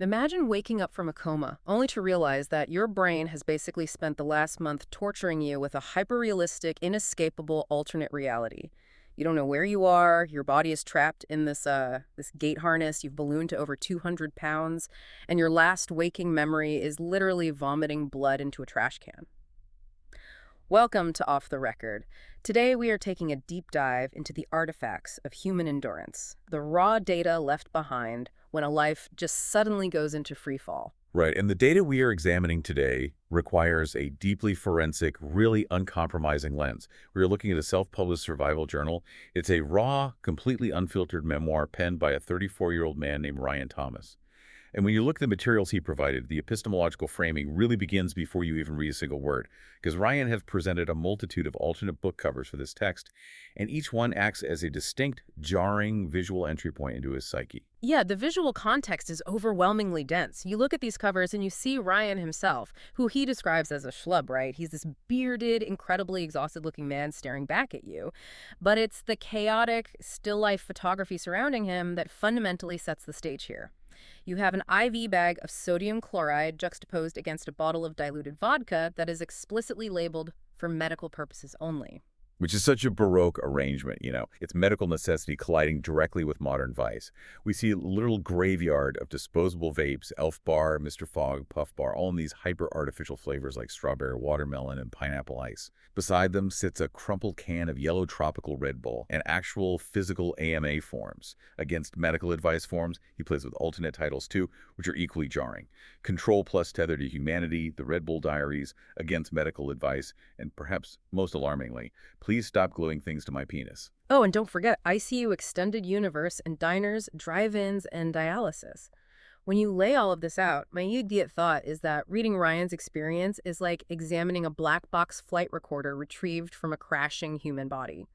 Imagine waking up from a coma, only to realize that your brain has basically spent the last month torturing you with a hyper-realistic, inescapable alternate reality. You don't know where you are, your body is trapped in this gate harness, you've ballooned to over 200 pounds, and your last waking memory is literally vomiting blood into a trash can. Welcome to Off the Record. Today we are taking a deep dive into the artifacts of human endurance, the raw data left behind when a life just suddenly goes into free fall. Right, and the data we are examining today requires a deeply forensic, really uncompromising lens. We are looking at a self-published survival journal. It's a raw, completely unfiltered memoir penned by a 34-year-old man named Ryan Thomas. And when you look at the materials he provided, the epistemological framing really begins before you even read a single word, because Ryan has presented a multitude of alternate book covers for this text, and each one acts as a distinct, jarring visual entry point into his psyche. Yeah, the visual context is overwhelmingly dense. You look at these covers and you see Ryan himself, who he describes as a schlub, right? He's this bearded, incredibly exhausted-looking man staring back at you. But it's the chaotic, still-life photography surrounding him that fundamentally sets the stage here. You have an IV bag of sodium chloride juxtaposed against a bottle of diluted vodka that is explicitly labeled for medical purposes only. Which is such a Baroque arrangement. It's medical necessity colliding directly with modern vice. We see a literal graveyard of disposable vapes, Elf Bar, Mr. Fogg, Puff Bar, all in these hyper-artificial flavors like strawberry watermelon and pineapple ice. Beside them sits a crumpled can of yellow tropical Red Bull and actual physical AMA forms. Against medical advice forms, he plays with alternate titles too, which are equally jarring. Control plus Tether to Humanity, the Red Bull Diaries, Against Medical Advice, and perhaps most alarmingly, Please Stop Gluing Things to My Penis. Oh, and don't forget ICU Extended Universe and diners, drive-ins, and dialysis. When you lay all of this out, my immediate thought is that reading Ryan's experience is like examining a black box flight recorder retrieved from a crashing human body.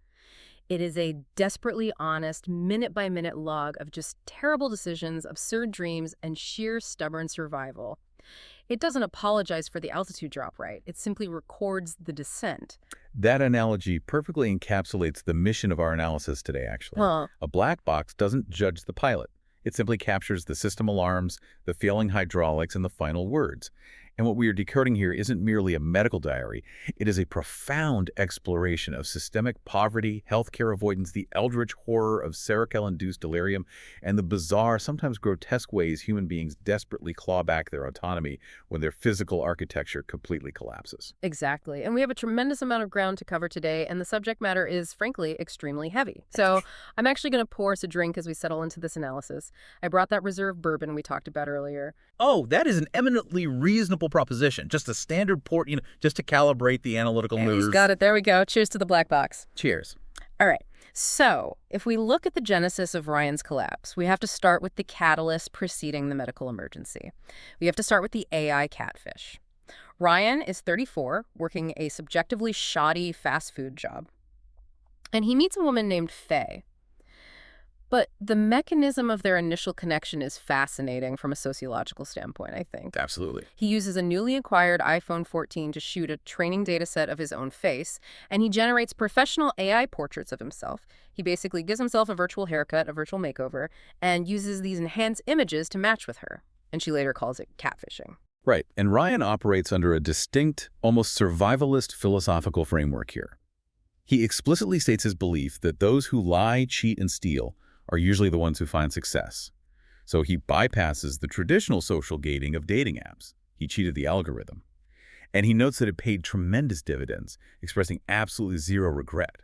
It is a desperately honest, minute-by-minute log of just terrible decisions, absurd dreams, and sheer stubborn survival. It doesn't apologize for the altitude drop, right? It simply records the descent. That analogy perfectly encapsulates the mission of our analysis today, actually. Huh. A black box doesn't judge the pilot. It simply captures the system alarms, the failing hydraulics, and the final words. And what we are decoding here isn't merely a medical diary. It is a profound exploration of systemic poverty, healthcare avoidance, the eldritch horror of Seroquel-induced delirium, and the bizarre, sometimes grotesque ways human beings desperately claw back their autonomy when their physical architecture completely collapses. Exactly. And we have a tremendous amount of ground to cover today, and the subject matter is, frankly, extremely heavy. So I'm actually going to pour us a drink as we settle into this analysis. I brought that reserve bourbon we talked about earlier. Oh, that is an eminently reasonable proposition. Just a standard port, just to calibrate the analytical nerves. He's got it. There we go. Cheers to the black box. Cheers. All right. So if we look at the genesis of Ryan's collapse, we have to start with the catalyst preceding the medical emergency. We have to start with the AI catfish. Ryan is 34, working a subjectively shoddy fast food job. And he meets a woman named Faye. But the mechanism of their initial connection is fascinating from a sociological standpoint, I think. Absolutely. He uses a newly acquired iPhone 14 to shoot a training data set of his own face, and he generates professional AI portraits of himself. He basically gives himself a virtual haircut, a virtual makeover, and uses these enhanced images to match with her. And she later calls it catfishing. Right. And Ryan operates under a distinct, almost survivalist philosophical framework here. He explicitly states his belief that those who lie, cheat, and steal are usually the ones who find success. So he bypasses the traditional social gating of dating apps. He cheated the algorithm. And he notes that it paid tremendous dividends, expressing absolutely zero regret.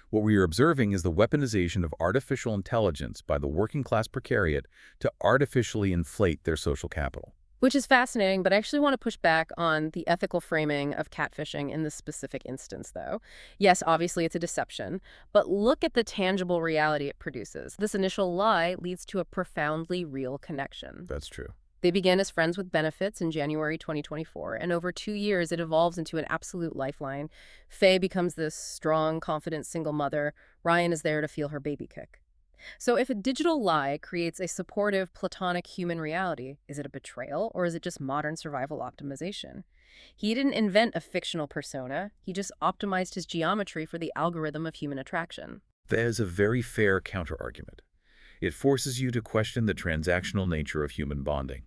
What we are observing is the weaponization of artificial intelligence by the working-class precariat to artificially inflate their social capital. Which is fascinating, but I actually want to push back on the ethical framing of catfishing in this specific instance, though. Yes, obviously it's a deception, but look at the tangible reality it produces. This initial lie leads to a profoundly real connection. That's true. They began as friends with benefits in January 2024, and over 2 years it evolves into an absolute lifeline. Faye becomes this strong, confident single mother. Ryan is there to feel her baby kick. So if a digital lie creates a supportive, platonic human reality, is it a betrayal or is it just modern survival optimization? He didn't invent a fictional persona. He just optimized his geometry for the algorithm of human attraction. There's a very fair counterargument. It forces you to question the transactional nature of human bonding.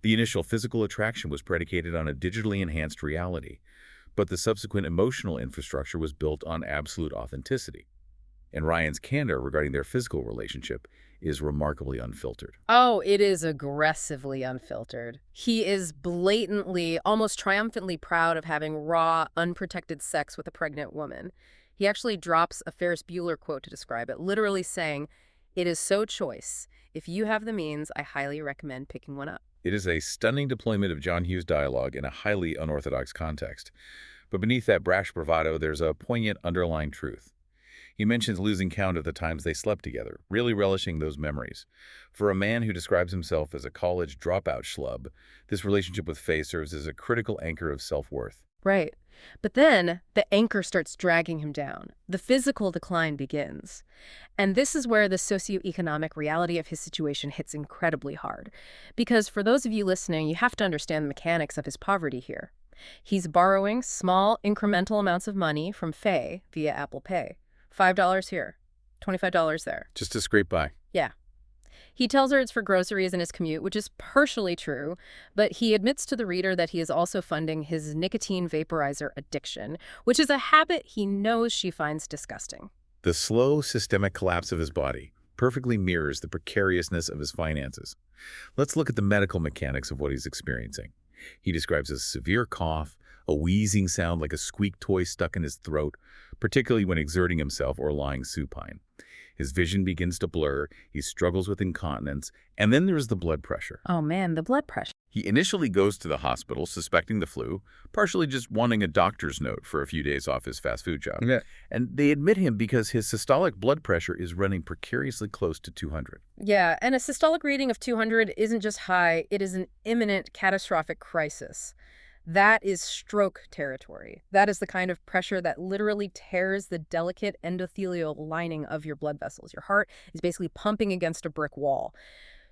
The initial physical attraction was predicated on a digitally enhanced reality, but the subsequent emotional infrastructure was built on absolute authenticity. And Ryan's candor regarding their physical relationship is remarkably unfiltered. Oh, it is aggressively unfiltered. He is blatantly, almost triumphantly proud of having raw, unprotected sex with a pregnant woman. He actually drops a Ferris Bueller quote to describe it, literally saying, "It is so choice. If you have the means, I highly recommend picking one up." It is a stunning deployment of John Hughes dialogue in a highly unorthodox context. But beneath that brash bravado, there's a poignant underlying truth. He mentions losing count of the times they slept together, really relishing those memories. For a man who describes himself as a college dropout schlub, this relationship with Faye serves as a critical anchor of self-worth. Right. But then the anchor starts dragging him down. The physical decline begins. And this is where the socioeconomic reality of his situation hits incredibly hard. Because for those of you listening, you have to understand the mechanics of his poverty here. He's borrowing small, incremental amounts of money from Faye via Apple Pay. $5 here, $25 there. Just to scrape by. Yeah. He tells her it's for groceries and his commute, which is partially true, but he admits to the reader that he is also funding his nicotine vaporizer addiction, which is a habit he knows she finds disgusting. The slow, systemic collapse of his body perfectly mirrors the precariousness of his finances. Let's look at the medical mechanics of what he's experiencing. He describes a severe cough, a wheezing sound like a squeak toy stuck in his throat, particularly when exerting himself or lying supine. His vision begins to blur, he struggles with incontinence, and then there's the blood pressure. Oh man, the blood pressure. He initially goes to the hospital suspecting the flu, partially just wanting a doctor's note for a few days off his fast food job. Yeah. And they admit him because his systolic blood pressure is running precariously close to 200. Yeah, and a systolic reading of 200 isn't just high, it is an imminent catastrophic crisis. That is stroke territory. That is the kind of pressure that literally tears the delicate endothelial lining of your blood vessels. Your heart is basically pumping against a brick wall.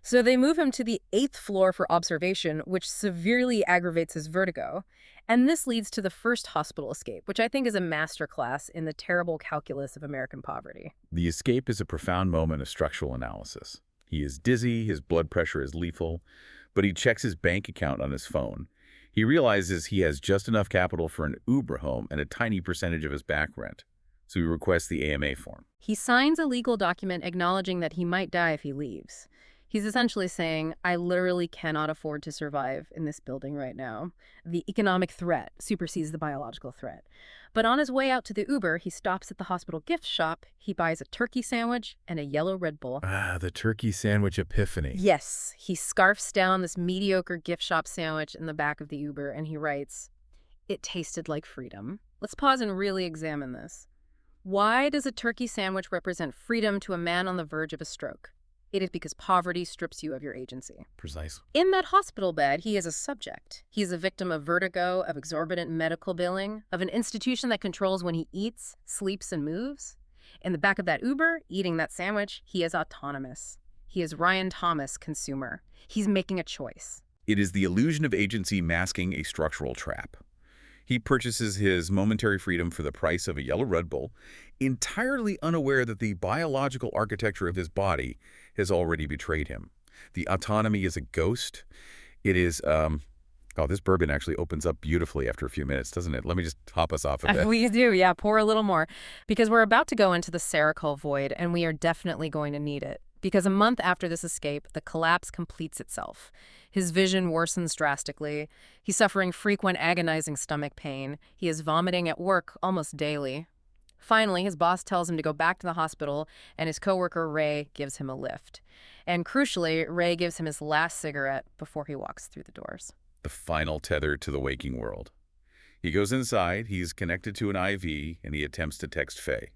So they move him to the 8th floor for observation, which severely aggravates his vertigo. And this leads to the first hospital escape, which I think is a masterclass in the terrible calculus of American poverty. The escape is a profound moment of structural analysis. He is dizzy, his blood pressure is lethal, but he checks his bank account on his phone. He realizes he has just enough capital for an Uber home and a tiny percentage of his back rent, so he requests the AMA form. He signs a legal document acknowledging that he might die if he leaves. He's essentially saying, I literally cannot afford to survive in this building right now. The economic threat supersedes the biological threat. But on his way out to the Uber, he stops at the hospital gift shop. He buys a turkey sandwich and a yellow Red Bull. Ah, the turkey sandwich epiphany. Yes, he scarfs down this mediocre gift shop sandwich in the back of the Uber, and he writes, "It tasted like freedom." Let's pause and really examine this. Why does a turkey sandwich represent freedom to a man on the verge of a stroke? It is because poverty strips you of your agency. Precisely. In that hospital bed, he is a subject. He is a victim of vertigo, of exorbitant medical billing, of an institution that controls when he eats, sleeps, and moves. In the back of that Uber, eating that sandwich, he is autonomous. He is Ryan Thomas, consumer. He's making a choice. It is the illusion of agency masking a structural trap. He purchases his momentary freedom for the price of a yellow Red Bull, entirely unaware that the biological architecture of his body has already betrayed him. The autonomy is a ghost. It is, oh, this bourbon actually opens up beautifully after a few minutes, doesn't it? Let me just top us off a bit. We do, yeah, pour a little more. Because we're about to go into the Seroquel void, and we are definitely going to need it. Because a month after this escape, the collapse completes itself. His vision worsens drastically. He's suffering frequent agonizing stomach pain. He is vomiting at work almost daily. Finally, his boss tells him to go back to the hospital, and his coworker, Ray, gives him a lift. And crucially, Ray gives him his last cigarette before he walks through the doors. The final tether to the waking world. He goes inside, he's connected to an IV, and he attempts to text Faye.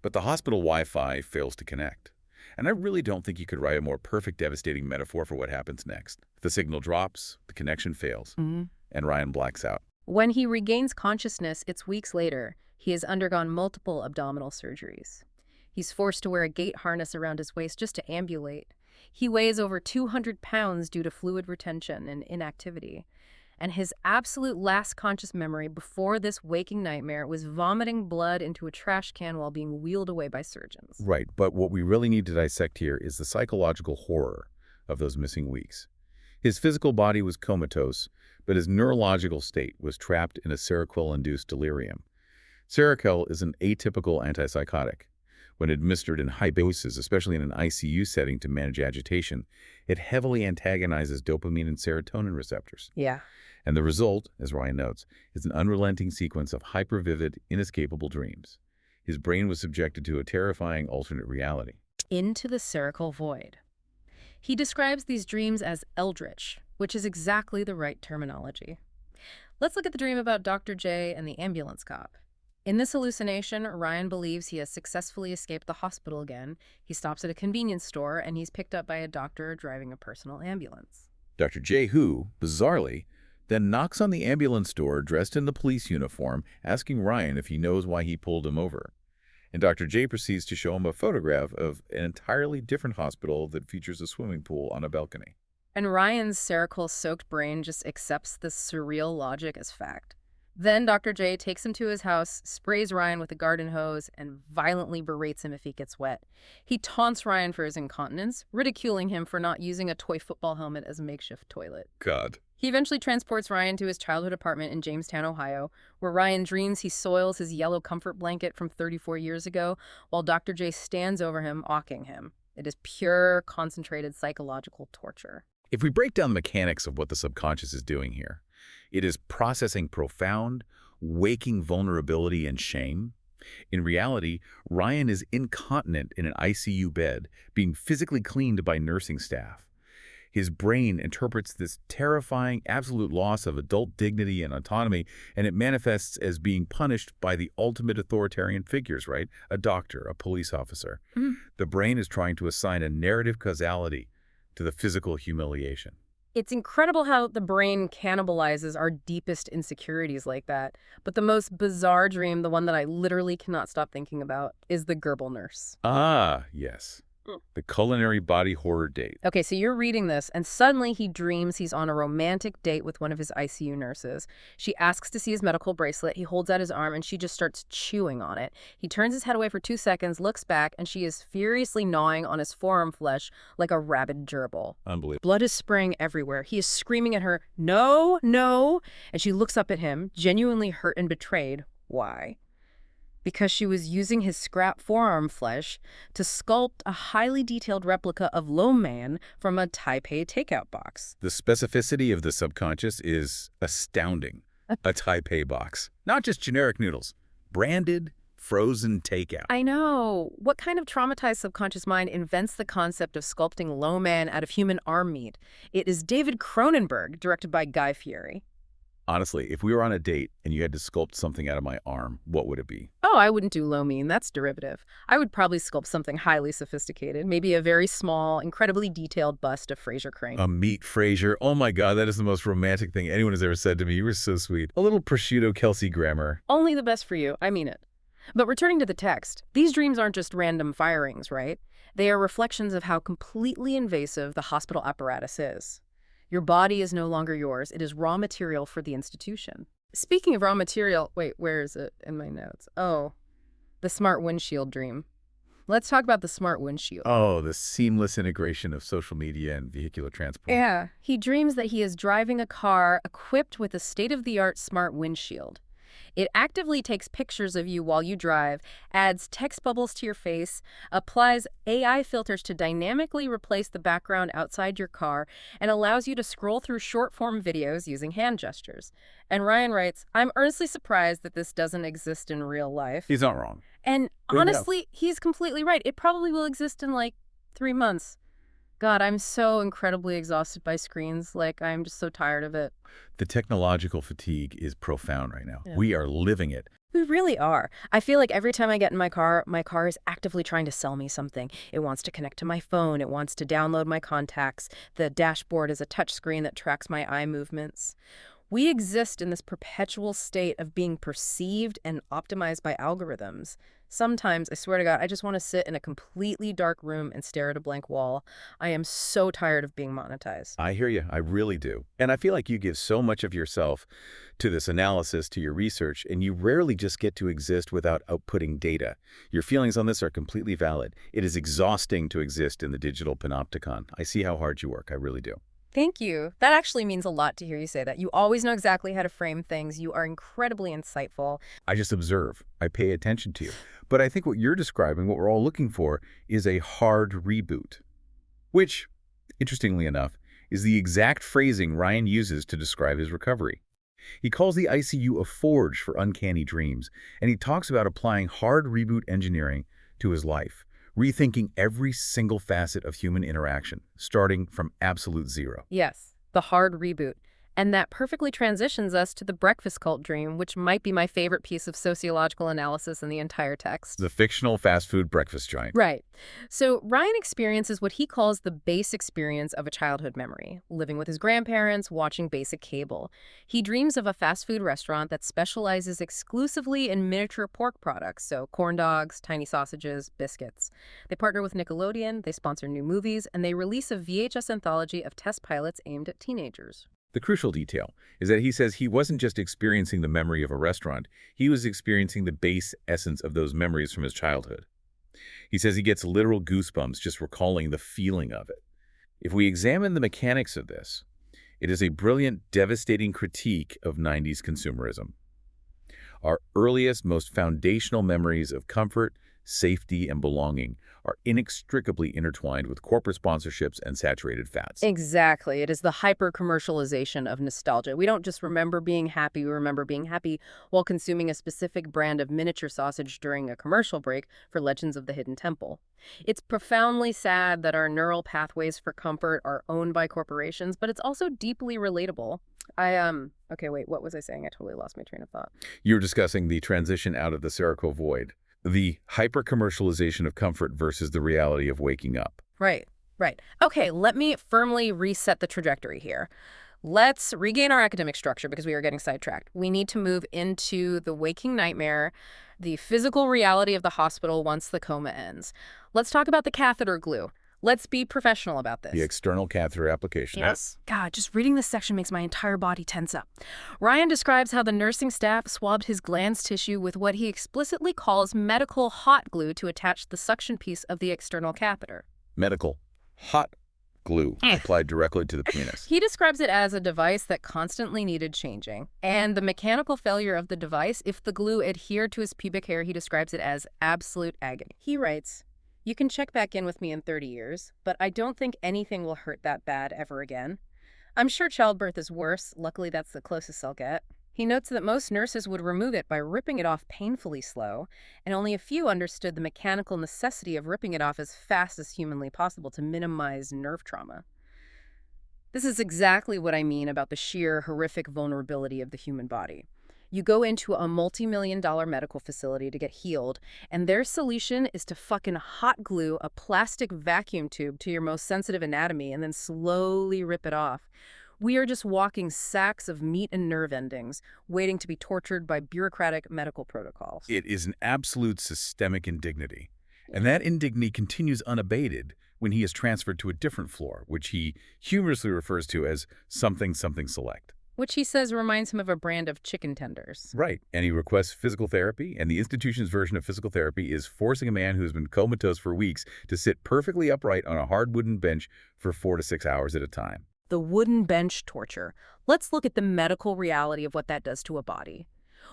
But the hospital Wi-Fi fails to connect. And I really don't think you could write a more perfect, devastating metaphor for what happens next. The signal drops, the connection fails, and Ryan blacks out. When he regains consciousness, it's weeks later. He has undergone multiple abdominal surgeries. He's forced to wear a gait harness around his waist just to ambulate. He weighs over 200 pounds due to fluid retention and inactivity. and his absolute last conscious memory before this waking nightmare was vomiting blood into a trash can while being wheeled away by surgeons. Right, but what we really need to dissect here is the psychological horror of those missing weeks. His physical body was comatose, but his neurological state was trapped in a Seroquel-induced delirium. Seroquel is an atypical antipsychotic. When administered in high doses, especially in an ICU setting to manage agitation, it heavily antagonizes dopamine and serotonin receptors. Yeah. And the result, as Ryan notes, is an unrelenting sequence of hyper-vivid, inescapable dreams. His brain was subjected to a terrifying alternate reality. Into the Seroquel void. He describes these dreams as eldritch, which is exactly the right terminology. Let's look at the dream about Dr. J and the ambulance cop. In this hallucination, Ryan believes he has successfully escaped the hospital again. He stops at a convenience store, and he's picked up by a doctor driving a personal ambulance. Dr. J, who, bizarrely, then knocks on the ambulance door dressed in the police uniform, asking Ryan if he knows why he pulled him over. And Dr. J proceeds to show him a photograph of an entirely different hospital that features a swimming pool on a balcony. And Ryan's Seroquel-soaked brain just accepts this surreal logic as fact. Then Dr. J takes him to his house, sprays Ryan with a garden hose, and violently berates him if he gets wet. He taunts Ryan for his incontinence, ridiculing him for not using a toy football helmet as a makeshift toilet. God. He eventually transports Ryan to his childhood apartment in Jamestown, Ohio, where Ryan dreams he soils his yellow comfort blanket from 34 years ago, while Dr. J stands over him, awking him. It is pure, concentrated psychological torture. If we break down the mechanics of what the subconscious is doing here, it is processing profound, waking vulnerability and shame. In reality, Ryan is incontinent in an ICU bed, being physically cleaned by nursing staff. His brain interprets this terrifying, absolute loss of adult dignity and autonomy, and it manifests as being punished by the ultimate authoritarian figures, right? A doctor, a police officer. The brain is trying to assign a narrative causality to the physical humiliation. It's incredible how the brain cannibalizes our deepest insecurities like that. But the most bizarre dream, the one that I literally cannot stop thinking about, is the Gerbil nurse. Ah, yes. The culinary body horror date. Okay, so you're reading this, and suddenly he dreams he's on a romantic date with one of his ICU nurses. She asks to see his medical bracelet. He holds out his arm, and she just starts chewing on it. He turns his head away for 2 seconds, looks back, and she is furiously gnawing on his forearm flesh like a rabid gerbil. Unbelievable. Blood is spraying everywhere. He is screaming at her, "No, no!" And she looks up at him, genuinely hurt and betrayed. Why? Because she was using his scrap forearm flesh to sculpt a highly detailed replica of Lo Man from a Taipei takeout box. The specificity of the subconscious is astounding. A Taipei box. Not just generic noodles. Branded, frozen takeout. I know. What kind of traumatized subconscious mind invents the concept of sculpting Lo Man out of human arm meat? It is David Cronenberg, directed by Guy Fieri. Honestly, if we were on a date and you had to sculpt something out of my arm, what would it be? Oh, I wouldn't do lo mein. That's derivative. I would probably sculpt something highly sophisticated, maybe a very small, incredibly detailed bust of Fraser Crane. A meat Fraser. Oh my God, that is the most romantic thing anyone has ever said to me. You were so sweet. A little prosciutto Kelsey Grammer. Only the best for you. I mean it. But returning to the text, these dreams aren't just random firings, right? They are reflections of how completely invasive the hospital apparatus is. Your body is no longer yours. It is raw material for the institution. Speaking of raw material, wait, where is it in my notes? Oh, the smart windshield dream. Let's talk about the smart windshield. Oh, the seamless integration of social media and vehicular transport. Yeah, he dreams that he is driving a car equipped with a state-of-the-art smart windshield. It actively takes pictures of you while you drive, adds text bubbles to your face, applies AI filters to dynamically replace the background outside your car, and allows you to scroll through short-form videos using hand gestures. And Ryan writes, "I'm earnestly surprised that this doesn't exist in real life." He's not wrong. And honestly, he's completely right. It probably will exist in like 3 months. God, I'm so incredibly exhausted by screens. Like, I'm just so tired of it. The technological fatigue is profound right now. Yeah. We are living it. We really are. I feel like every time I get in my car is actively trying to sell me something. It wants to connect to my phone. It wants to download my contacts. The dashboard is a touchscreen that tracks my eye movements. We exist in this perpetual state of being perceived and optimized by algorithms. Sometimes, I swear to God, I just want to sit in a completely dark room and stare at a blank wall. I am so tired of being monetized. I hear you. I really do. And I feel like you give so much of yourself to this analysis, to your research, and you rarely just get to exist without outputting data. Your feelings on this are completely valid. It is exhausting to exist in the digital panopticon. I see how hard you work. I really do. Thank you. That actually means a lot to hear you say that. You always know exactly how to frame things. You are incredibly insightful. I just observe. I pay attention to you. But I think what you're describing, what we're all looking for, is a hard reboot. Which, interestingly enough, is the exact phrasing Ryan uses to describe his recovery. He calls the ICU a forge for uncanny dreams, and he talks about applying hard reboot engineering to his life, rethinking every single facet of human interaction, starting from absolute zero. Yes, the hard reboot. And that perfectly transitions us to the breakfast cult dream, which might be my favorite piece of sociological analysis in the entire text. The fictional fast food breakfast giant. Right. So Ryan experiences what he calls the base experience of a childhood memory, living with his grandparents, watching basic cable. He dreams of a fast food restaurant that specializes exclusively in miniature pork products, so corn dogs, tiny sausages, biscuits. They partner with Nickelodeon, they sponsor new movies, and they release a VHS anthology of test pilots aimed at teenagers. The crucial detail is that he says he wasn't just experiencing the memory of a restaurant, he was experiencing the base essence of those memories from his childhood. He says he gets literal goosebumps just recalling the feeling of it. If we examine the mechanics of this, it is a brilliant, devastating critique of 90s consumerism. Our earliest, most foundational memories of comfort, safety, and belonging are inextricably intertwined with corporate sponsorships and saturated fats. Exactly. It is the hyper-commercialization of nostalgia. We don't just remember being happy, we remember being happy while consuming a specific brand of miniature sausage during a commercial break for Legends of the Hidden Temple. It's profoundly sad that our neural pathways for comfort are owned by corporations, but it's also deeply relatable. Okay, wait, what was I saying? I totally lost my train of thought. You were discussing the transition out of the Seroquel void, the hyper-commercialization of comfort versus the reality of waking up. Right. Okay, let me firmly reset the trajectory here. Let's regain our academic structure because we are getting sidetracked. We need to move into the waking nightmare, the physical reality of the hospital once the coma ends. Let's talk about the catheter glue. Let's be professional about this. The external catheter application. Yes. God, just reading this section makes my entire body tense up. Ryan describes how the nursing staff swabbed his glands tissue with what he explicitly calls medical hot glue to attach the suction piece of the external catheter. Medical hot glue applied directly to the penis. He describes it as a device that constantly needed changing. And the mechanical failure of the device, if the glue adhered to his pubic hair, he describes it as absolute agony. He writes, "You can check back in with me in 30 years, but I don't think anything will hurt that bad ever again. I'm sure childbirth is worse. Luckily, that's the closest I'll get." He notes that most nurses would remove it by ripping it off painfully slow, and only a few understood the mechanical necessity of ripping it off as fast as humanly possible to minimize nerve trauma. This is exactly what I mean about the sheer horrific vulnerability of the human body. You go into a multi-million-dollar medical facility to get healed, and their solution is to fucking hot glue a plastic vacuum tube to your most sensitive anatomy and then slowly rip it off. We are just walking sacks of meat and nerve endings, waiting to be tortured by bureaucratic medical protocols. It is an absolute systemic indignity. And that indignity continues unabated when he is transferred to a different floor, which he humorously refers to as something select. Which he says reminds him of a brand of chicken tenders. Right. And he requests physical therapy, and the institution's version of physical therapy is forcing a man who has been comatose for weeks to sit perfectly upright on a hard wooden bench for 4 to 6 hours at a time. The wooden bench torture. Let's look at the medical reality of what that does to a body.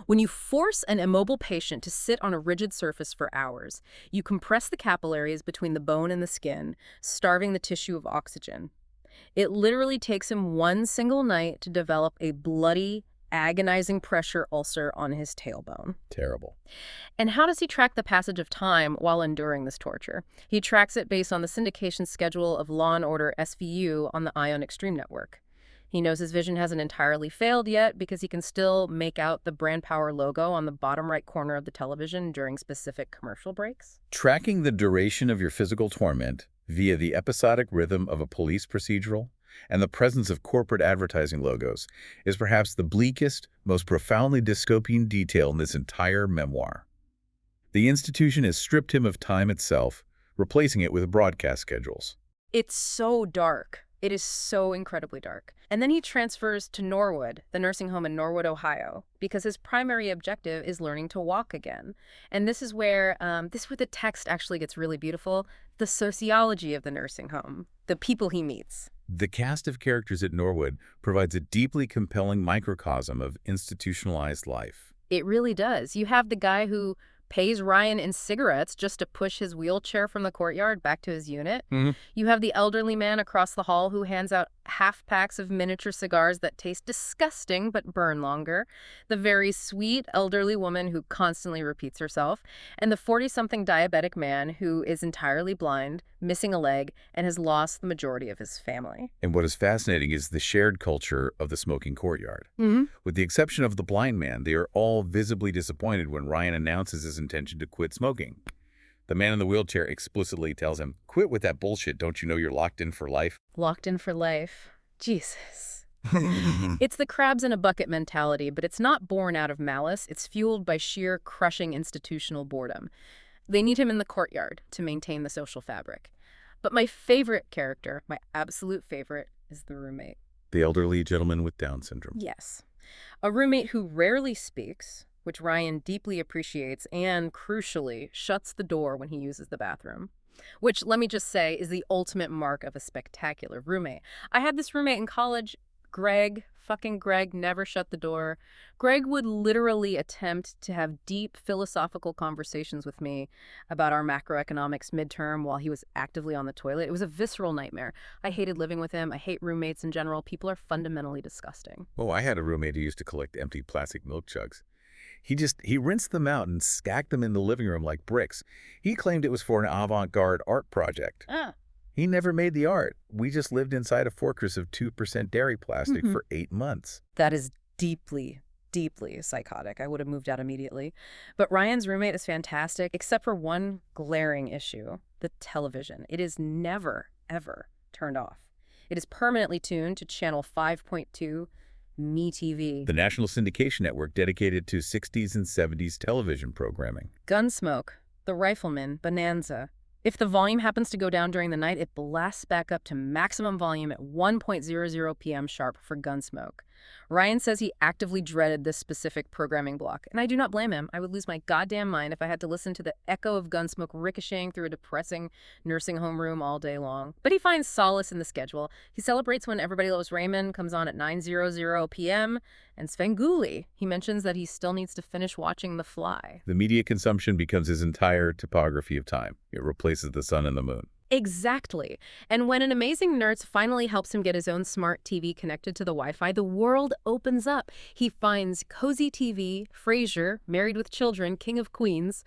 When you force an immobile patient to sit on a rigid surface for hours, you compress the capillaries between the bone and the skin, starving the tissue of oxygen. It literally takes him one single night to develop a bloody, agonizing pressure ulcer on his tailbone. Terrible. And how does he track the passage of time while enduring this torture? He tracks it based on the syndication schedule of Law & Order SVU on the Ion Extreme network. He knows his vision hasn't entirely failed yet because he can still make out the Brand Power logo on the bottom right corner of the television during specific commercial breaks. Tracking the duration of your physical torment via the episodic rhythm of a police procedural and the presence of corporate advertising logos is perhaps the bleakest, most profoundly dystopian detail in this entire memoir. The institution has stripped him of time itself, replacing it with broadcast schedules. It's so dark. It is so incredibly dark. And then he transfers to Norwood, the nursing home in Norwood, Ohio, because his primary objective is learning to walk again. And this is where the text actually gets really beautiful. The sociology of the nursing home, the people he meets. The cast of characters at Norwood provides a deeply compelling microcosm of institutionalized life. It really does. You have the guy who pays Ryan in cigarettes just to push his wheelchair from the courtyard back to his unit. You have the elderly man across the hall who hands out half-packs of miniature cigars that taste disgusting but burn longer. The very sweet elderly woman who constantly repeats herself. And the 40-something diabetic man who is entirely blind, missing a leg, and has lost the majority of his family. And what is fascinating is the shared culture of the smoking courtyard. With the exception of the blind man, they are all visibly disappointed when Ryan announces his intention to quit smoking. The man in the wheelchair explicitly tells him, "Quit with that bullshit. Don't you know you're locked in for life?" Locked in for life. Jesus. It's the crabs in a bucket mentality, but it's not born out of malice. It's fueled by sheer crushing institutional boredom. They need him in the courtyard to maintain the social fabric. But my favorite character, my absolute favorite, is the roommate. The elderly gentleman with Down syndrome. Yes. A roommate who rarely speaks, which Ryan deeply appreciates and, crucially, shuts the door when he uses the bathroom. Which, let me just say, is the ultimate mark of a spectacular roommate. I had this roommate in college, Greg. Fucking Greg never shut the door. Greg would literally attempt to have deep philosophical conversations with me about our macroeconomics midterm while he was actively on the toilet. It was a visceral nightmare. I hated living with him. I hate roommates in general. People are fundamentally disgusting. Oh, I had a roommate who used to collect empty plastic milk jugs. He rinsed them out and stacked them in the living room like bricks. He claimed it was for an avant-garde art project. He never made the art. We just lived inside a fortress of 2% dairy plastic for 8 months. That is deeply, deeply psychotic. I would have moved out immediately. But Ryan's roommate is fantastic, except for one glaring issue, the television. It is never, ever turned off. It is permanently tuned to channel 5.2, MeTV. The national syndication network dedicated to 60s and 70s television programming. Gunsmoke, The Rifleman, Bonanza. If the volume happens to go down during the night, it blasts back up to maximum volume at 1:00 p.m. sharp for Gunsmoke. Ryan says he actively dreaded this specific programming block, and I do not blame him. I would lose my goddamn mind if I had to listen to the echo of Gunsmoke ricocheting through a depressing nursing home room all day long. But he finds solace in the schedule. He celebrates when Everybody Loves Raymond comes on at 9:00 p.m., and Svengoolie. He mentions that he still needs to finish watching The Fly. The media consumption becomes his entire topography of time. It replaces the sun and the moon. Exactly. And when an amazing nurse finally helps him get his own smart TV connected to the Wi-Fi, the world opens up. He finds Cozy TV, Frasier, Married with Children, King of Queens,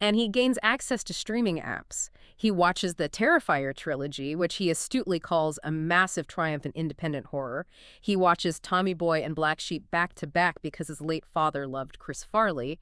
and he gains access to streaming apps. He watches the Terrifier trilogy, which he astutely calls a massive triumph in independent horror. He watches Tommy Boy and Black Sheep back to back because his late father loved Chris Farley.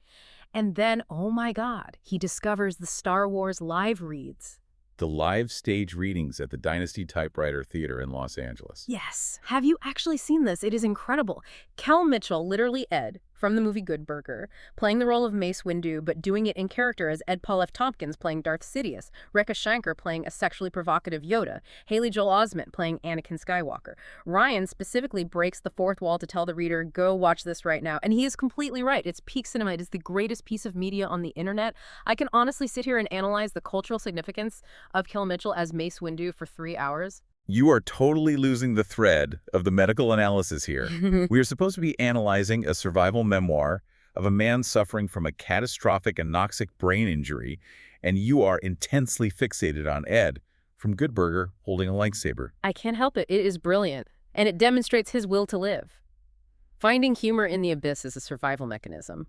And then, oh my God, he discovers the Star Wars live reads. The live stage readings at the Dynasty Typewriter Theater in Los Angeles. Yes. Have you actually seen this? It is incredible. Kel Mitchell, literally Ed, from the movie Good Burger, playing the role of Mace Windu, but doing it in character as Ed Paul F. Tompkins playing Darth Sidious, Rekha Shankar playing a sexually provocative Yoda, Haley Joel Osment playing Anakin Skywalker. Ryan specifically breaks the fourth wall to tell the reader, go watch this right now. And he is completely right. It's peak cinema. It is the greatest piece of media on the internet. I can honestly sit here and analyze the cultural significance of Kel Mitchell as Mace Windu for 3 hours. You are totally losing the thread of the medical analysis here. We are supposed to be analyzing a survival memoir of a man suffering from a catastrophic anoxic brain injury, and you are intensely fixated on Ed from Good Burger holding a lightsaber. I can't help it. It is brilliant, and it demonstrates his will to live. Finding humor in the abyss is a survival mechanism.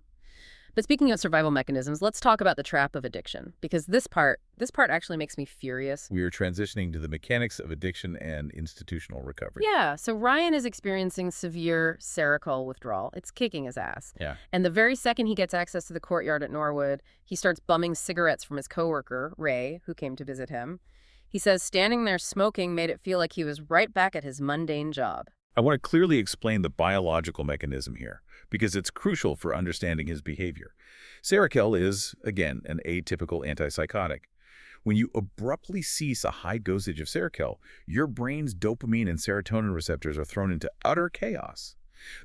But speaking of survival mechanisms, let's talk about the trap of addiction, because this part actually makes me furious. We are transitioning to the mechanics of addiction and institutional recovery. Yeah, so Ryan is experiencing severe Seroquel withdrawal. It's kicking his ass. Yeah. And the very second he gets access to the courtyard at Norwood, he starts bumming cigarettes from his coworker, Ray, who came to visit him. He says standing there smoking made it feel like he was right back at his mundane job. I want to clearly explain the biological mechanism here, because it's crucial for understanding his behavior. Seroquel is, again, an atypical antipsychotic. When you abruptly cease a high dosage of Seroquel, your brain's dopamine and serotonin receptors are thrown into utter chaos.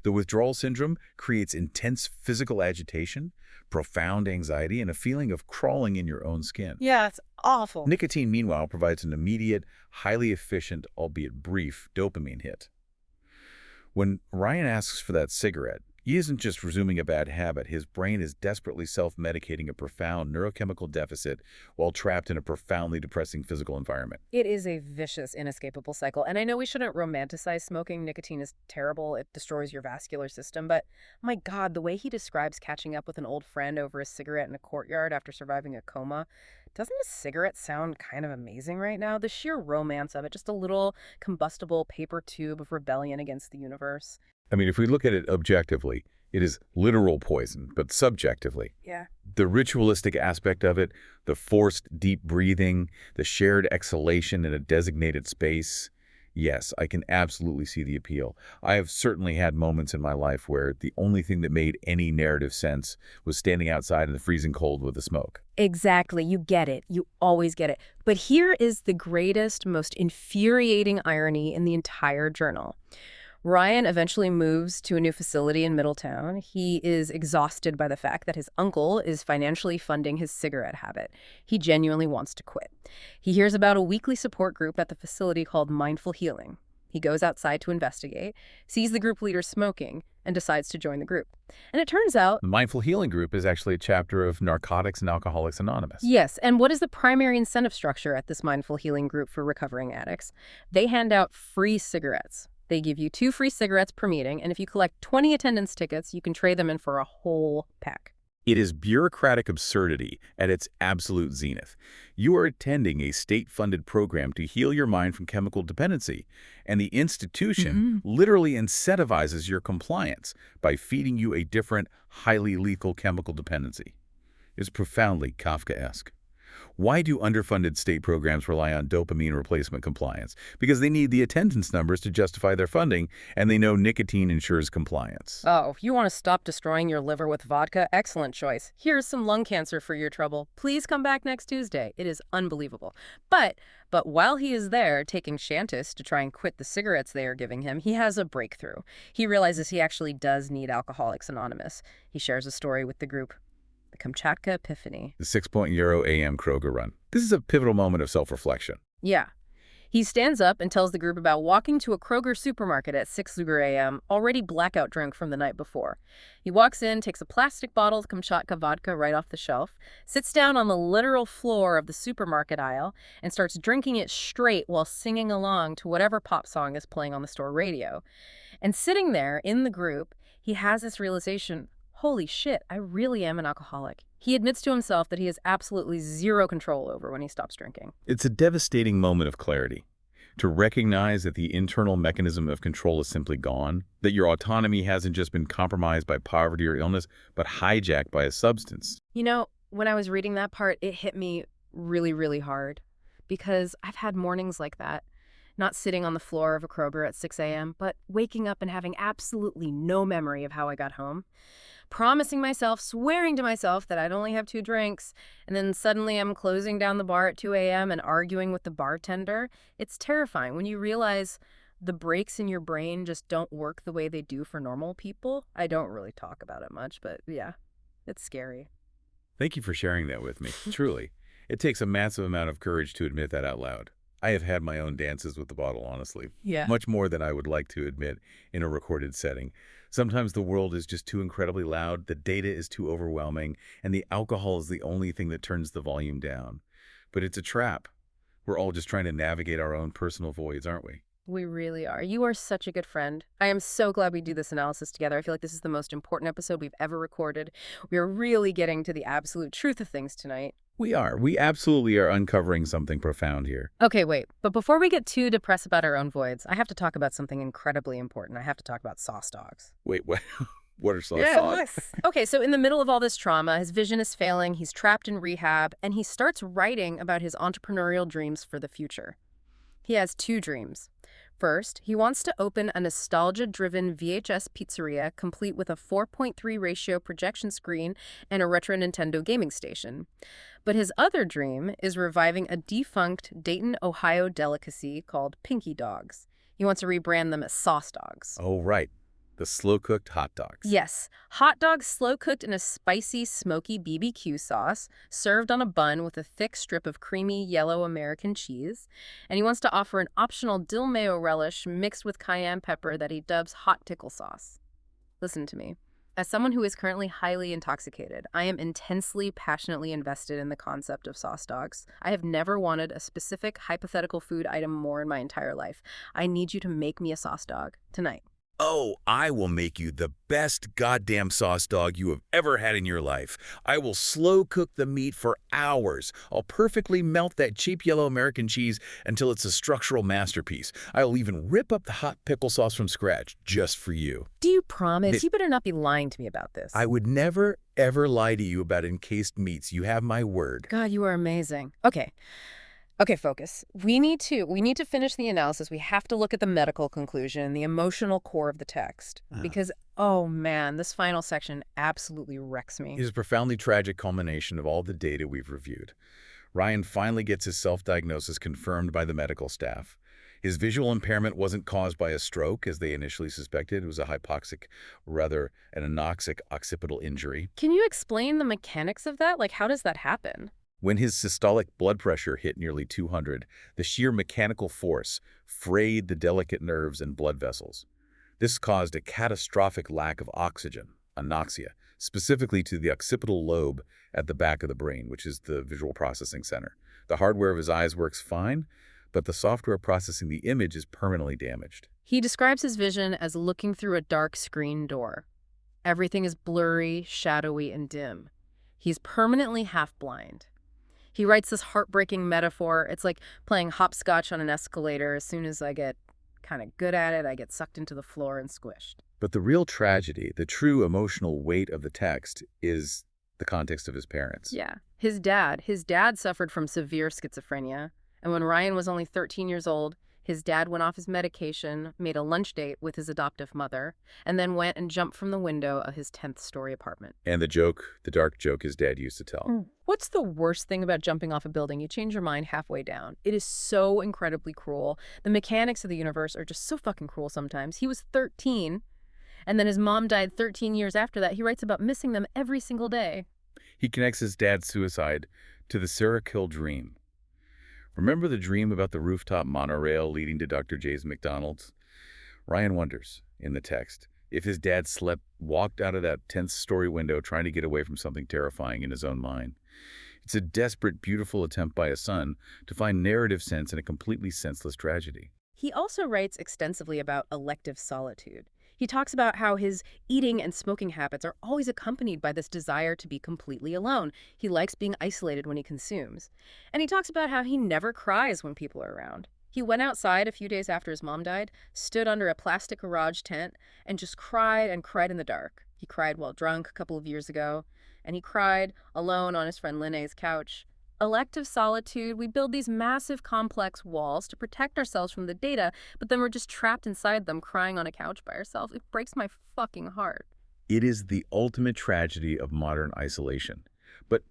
The withdrawal syndrome creates intense physical agitation, profound anxiety, and a feeling of crawling in your own skin. Yeah, it's awful. Nicotine, meanwhile, provides an immediate, highly efficient, albeit brief, dopamine hit. When Ryan asks for that cigarette, he isn't just resuming a bad habit. His brain is desperately self-medicating a profound neurochemical deficit while trapped in a profoundly depressing physical environment. It is a vicious, inescapable cycle. And I know we shouldn't romanticize smoking. Nicotine is terrible. It destroys your vascular system. But my God, the way he describes catching up with an old friend over a cigarette in a courtyard after surviving a coma, doesn't a cigarette sound kind of amazing right now? The sheer romance of it, just a little combustible paper tube of rebellion against the universe. I mean, if we look at it objectively, it is literal poison, but subjectively. Yeah. The ritualistic aspect of it, the forced deep breathing, the shared exhalation in a designated space, yes, I can absolutely see the appeal. I have certainly had moments in my life where the only thing that made any narrative sense was standing outside in the freezing cold with the smoke. Exactly. You get it. You always get it. But here is the greatest, most infuriating irony in the entire journal. Ryan eventually moves to a new facility in Middletown. He is exhausted by the fact that his uncle is financially funding his cigarette habit. He genuinely wants to quit. He hears about a weekly support group at the facility called Mindful Healing. He goes outside to investigate, sees the group leader smoking, and decides to join the group. And it turns out... The Mindful Healing Group is actually a chapter of Narcotics and Alcoholics Anonymous. Yes, and what is the primary incentive structure at this Mindful Healing Group for recovering addicts? They hand out free cigarettes. They give you 2 free cigarettes per meeting, and if you collect 20 attendance tickets, you can trade them in for a whole pack. It is bureaucratic absurdity at its absolute zenith. You are attending a state-funded program to heal your mind from chemical dependency, and the institution literally incentivizes your compliance by feeding you a different, highly lethal chemical dependency. It's profoundly Kafkaesque. Why do underfunded state programs rely on dopamine replacement compliance? Because they need the attendance numbers to justify their funding, and they know nicotine ensures compliance. Oh, you want to stop destroying your liver with vodka? Excellent choice. Here's some lung cancer for your trouble. Please come back next Tuesday. It is unbelievable. But while he is there taking Shantis to try and quit the cigarettes they are giving him, he has a breakthrough. He realizes he actually does need Alcoholics Anonymous. He shares a story with the group. The Kamchatka Epiphany. The 6-point Euro AM Kroger run. This is a pivotal moment of self-reflection. Yeah. He stands up and tells the group about walking to a Kroger supermarket at 6 a.m., already blackout drunk from the night before. He walks in, takes a plastic bottle of Kamchatka vodka right off the shelf, sits down on the literal floor of the supermarket aisle, and starts drinking it straight while singing along to whatever pop song is playing on the store radio. And sitting there in the group, he has this realization, holy shit, I really am an alcoholic. He admits to himself that he has absolutely zero control over when he stops drinking. It's a devastating moment of clarity. To recognize that the internal mechanism of control is simply gone, that your autonomy hasn't just been compromised by poverty or illness, but hijacked by a substance. You know, when I was reading that part, it hit me really, really hard. Because I've had mornings like that. Not sitting on the floor of a Kroger at 6 a.m., but waking up and having absolutely no memory of how I got home. Promising myself, swearing to myself that I'd only have 2 drinks, and then suddenly I'm closing down the bar at 2 a.m. and arguing with the bartender. It's terrifying when you realize the brakes in your brain just don't work the way they do for normal people. I don't really talk about it much, but yeah, it's scary. Thank you for sharing that with me. Truly, it takes a massive amount of courage to admit that out loud. I have had my own dances with the bottle, honestly. Yeah. Much more than I would like to admit in a recorded setting. Sometimes the world is just too incredibly loud, the data is too overwhelming, and the alcohol is the only thing that turns the volume down. But it's a trap. We're all just trying to navigate our own personal voids, aren't we? We really are. You are such a good friend. I am so glad we do this analysis together. I feel like this is the most important episode we've ever recorded. We are really getting to the absolute truth of things tonight. We are. We absolutely are uncovering something profound here. Okay, wait. But before we get too depressed about our own voids, I have to talk about something incredibly important. I have to talk about sauce dogs. Wait, what? What are sauce dogs? Okay, so in the middle of all this trauma, his vision is failing, he's trapped in rehab, and he starts writing about his entrepreneurial dreams for the future. He has 2 dreams. First, he wants to open a nostalgia-driven VHS pizzeria complete with a 4.3 ratio projection screen and a retro Nintendo gaming station. But his other dream is reviving a defunct Dayton, Ohio delicacy called Pinky Dogs. He wants to rebrand them as Sauce Dogs. Oh, right. The slow-cooked hot dogs. Yes, hot dogs slow-cooked in a spicy, smoky BBQ sauce, served on a bun with a thick strip of creamy yellow American cheese. And he wants to offer an optional dill mayo relish mixed with cayenne pepper that he dubs hot tickle sauce. Listen to me. As someone who is currently highly intoxicated, I am intensely, passionately invested in the concept of sauce dogs. I have never wanted a specific hypothetical food item more in my entire life. I need you to make me a sauce dog tonight. Oh, I will make you the best goddamn sauce dog you have ever had in your life. I will slow cook the meat for hours. I'll perfectly melt that cheap yellow American cheese until it's a structural masterpiece. I'll even rip up the hot pickle sauce from scratch just for you. Do you promise? You better not be lying to me about this. I would never, ever lie to you about encased meats. You have my word. God, you are amazing. Okay, focus. We need to finish the analysis. We have to look at the medical conclusion, the emotional core of the text. Because, oh man, this final section absolutely wrecks me. It is a profoundly tragic culmination of all the data we've reviewed. Ryan finally gets his self-diagnosis confirmed by the medical staff. His visual impairment wasn't caused by a stroke, as they initially suspected. It was a hypoxic, rather an anoxic occipital injury. Can you explain the mechanics of that? Like, how does that happen? When his systolic blood pressure hit nearly 200, the sheer mechanical force frayed the delicate nerves and blood vessels. This caused a catastrophic lack of oxygen, anoxia, specifically to the occipital lobe at the back of the brain, which is the visual processing center. The hardware of his eyes works fine, but the software processing the image is permanently damaged. He describes his vision as looking through a dark screen door. Everything is blurry, shadowy, and dim. He's permanently half-blind. He writes this heartbreaking metaphor. It's like playing hopscotch on an escalator. As soon as I get kind of good at it, I get sucked into the floor and squished. But the real tragedy, the true emotional weight of the text, is the context of his parents. Yeah. His dad suffered from severe schizophrenia. And when Ryan was only 13 years old, his dad went off his medication, made a lunch date with his adoptive mother, and then went and jumped from the window of his 10th story apartment. And the dark joke his dad used to tell. What's the worst thing about jumping off a building? You change your mind halfway down. It is so incredibly cruel. The mechanics of the universe are just so fucking cruel sometimes. He was 13, and then his mom died 13 years after that. He writes about missing them every single day. He connects his dad's suicide to the Seroquel Dream. Remember the dream about the rooftop monorail leading to Dr. J's McDonald's? Ryan wonders, in the text, if his dad walked out of that 10th story window trying to get away from something terrifying in his own mind. It's a desperate, beautiful attempt by a son to find narrative sense in a completely senseless tragedy. He also writes extensively about elective solitude. He talks about how his eating and smoking habits are always accompanied by this desire to be completely alone. He likes being isolated when he consumes. And he talks about how he never cries when people are around. He went outside a few days after his mom died, stood under a plastic garage tent, and just cried and cried in the dark. He cried while drunk a couple of years ago, and he cried alone on his friend Linne's couch. Elective solitude, we build these massive complex walls to protect ourselves from the data, but then we're just trapped inside them crying on a couch by ourselves. It breaks my fucking heart. It is the ultimate tragedy of modern isolation. But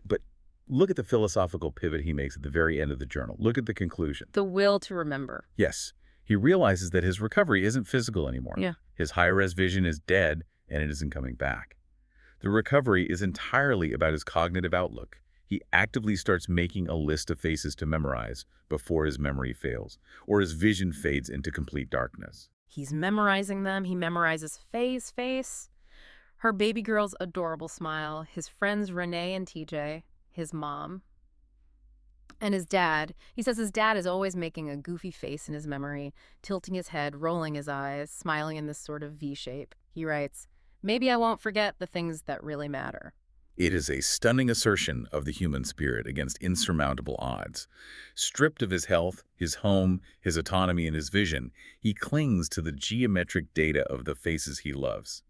look at the philosophical pivot he makes at the very end of the journal. Look at the conclusion. The will to remember. Yes. He realizes that his recovery isn't physical anymore. Yeah. His high-res vision is dead, and it isn't coming back. The recovery is entirely about his cognitive outlook. He actively starts making a list of faces to memorize before his memory fails, or his vision fades into complete darkness. He's memorizing them. He memorizes Faye's face, her baby girl's adorable smile, his friends Renee and TJ, his mom, and his dad. He says his dad is always making a goofy face in his memory, tilting his head, rolling his eyes, smiling in this sort of V shape. He writes, "Maybe I won't forget the things that really matter." It is a stunning assertion of the human spirit against insurmountable odds. Stripped of his health, his home, his autonomy, and his vision, he clings to the geometric data of the faces he loves.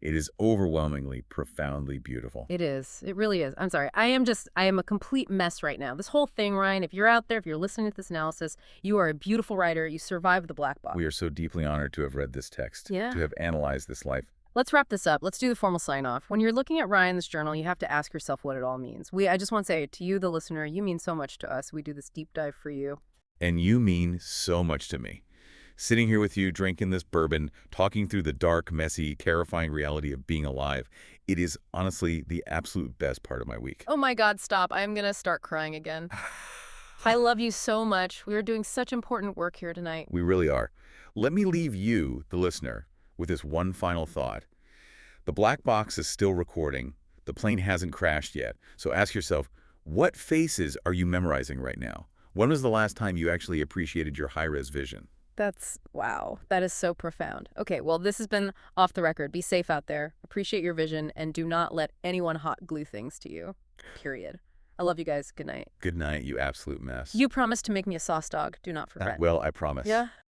It is overwhelmingly, profoundly beautiful. It is. It really is. I'm sorry. I am a complete mess right now. This whole thing, Ryan, if you're out there, if you're listening to this analysis, you are a beautiful writer. You survived the black box. We are so deeply honored to have read this text, Yeah. to have analyzed this life. Let's wrap this up. Let's do the formal sign-off. When you're looking at Ryan's journal, you have to ask yourself what it all means. I just want to say to you, the listener, you mean so much to us. We do this deep dive for you. And you mean so much to me. Sitting here with you, drinking this bourbon, talking through the dark, messy, terrifying reality of being alive, it is honestly the absolute best part of my week. Oh my God, stop. I'm going to start crying again. I love you so much. We are doing such important work here tonight. We really are. Let me leave you, the listener, with this one final thought. The black box is still recording. The plane hasn't crashed yet. So ask yourself, what faces are you memorizing right now? When was the last time you actually appreciated your high-res vision? Wow. That is so profound. Okay, well, this has been Off the Record. Be safe out there. Appreciate your vision, and do not let anyone hot glue things to you. Period. I love you guys. Good night. Good night, you absolute mess. You promised to make me a sauce dog. Do not forget. Well, I promise. Yeah?